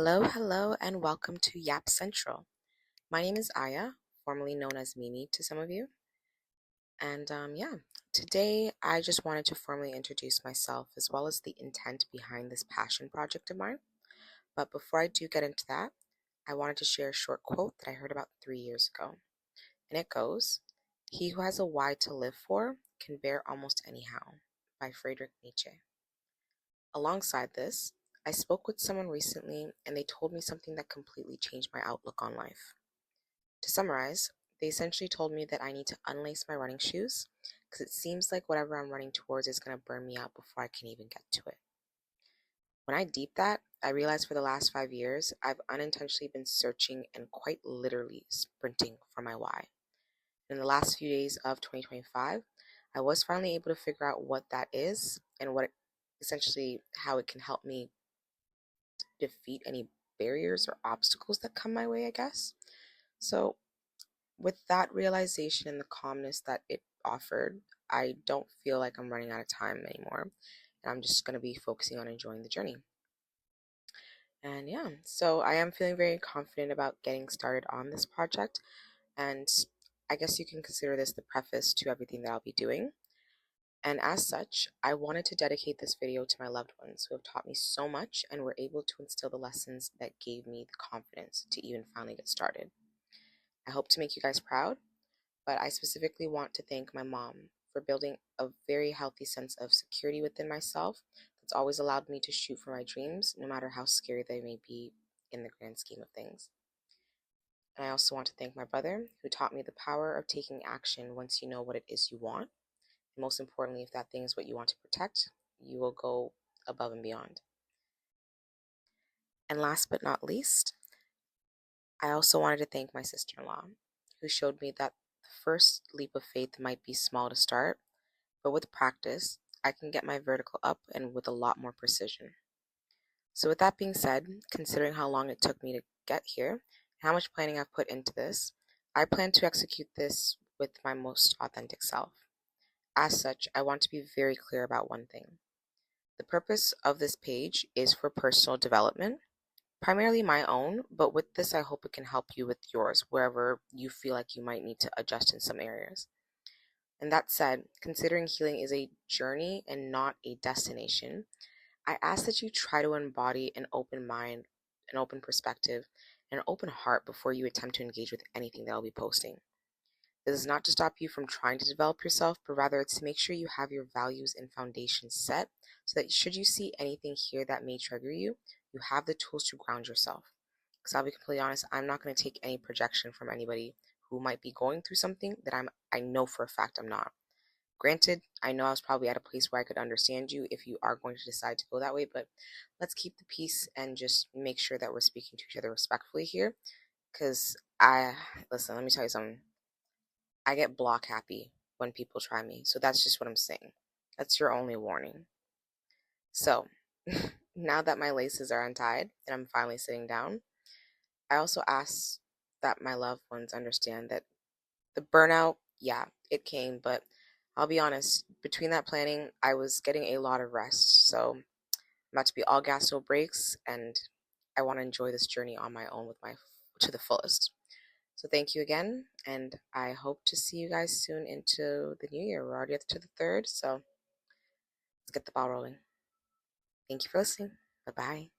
Hello, and welcome to YAP Central. My name is Ayaa, formerly known as Mimi to some of you. And today I just wanted to formally introduce myself as well as the intent behind this passion project of mine. But before I do get into that, I wanted to share a short quote that I heard about 3 years ago. And it goes, "He who has a why to live for can bear almost anyhow," by Friedrich Nietzsche. Alongside this, I spoke with someone recently and they told me something that completely changed my outlook on life. To summarize, they essentially told me that I need to unlace my running shoes because it seems like whatever I'm running towards is going to burn me out before I can even get to it. When I deep that, I realized for the last 5 years, I've unintentionally been searching and quite literally sprinting for my why. In the last few days of 2025, I was finally able to figure out what that is and essentially how it can help me defeat any barriers or obstacles that come my way, I guess. So, with that realization and the calmness that it offered, I don't feel like I'm running out of time anymore. And I'm just going to be focusing on enjoying the journey. And yeah, so I am feeling very confident about getting started on this project. And I guess you can consider this the preface to everything that I'll be doing. And as such, I wanted to dedicate this video to my loved ones who have taught me so much and were able to instill the lessons that gave me the confidence to even finally get started. I hope to make you guys proud, but I specifically want to thank my mom for building a very healthy sense of security within myself that's always allowed me to shoot for my dreams, no matter how scary they may be in the grand scheme of things. And I also want to thank my brother, who taught me the power of taking action once you know what it is you want. And most importantly, if that thing is what you want to protect, you will go above and beyond. And last but not least, I also wanted to thank my sister-in-law, who showed me that the first leap of faith might be small to start, but with practice, I can get my vertical up and with a lot more precision. So with that being said, considering how long it took me to get here and how much planning I've put into this, I plan to execute this with my most authentic self. As such, I want to be very clear about one thing. The purpose of this page is for personal development, primarily my own, but with this I hope it can help you with yours, wherever you feel like you might need to adjust in some areas. And that said, considering healing is a journey and not a destination, I ask that you try to embody an open mind, an open perspective, and an open heart before you attempt to engage with anything that I'll be posting. This is not to stop you from trying to develop yourself, but rather it's to make sure you have your values and foundations set so that should you see anything here that may trigger you, you have the tools to ground yourself. Because I'll be completely honest, I'm not going to take any projection from anybody who might be going through something that I know for a fact I'm not. Granted, I know I was probably at a place where I could understand you if you are going to decide to go that way, but let's keep the peace and just make sure that we're speaking to each other respectfully here. Because listen, let me tell you something. I get block happy when people try me. So that's just what I'm saying. That's your only warning. So now that my laces are untied and I'm finally sitting down, I also ask that my loved ones understand that the burnout, yeah, it came, but I'll be honest, between that planning, I was getting a lot of rest. So I'm about to be all gas, no brakes, and I want to enjoy this journey on my own to the fullest. So thank you again, and I hope to see you guys soon into the new year. We're already up to the 3rd, so let's get the ball rolling. Thank you for listening. Bye-bye.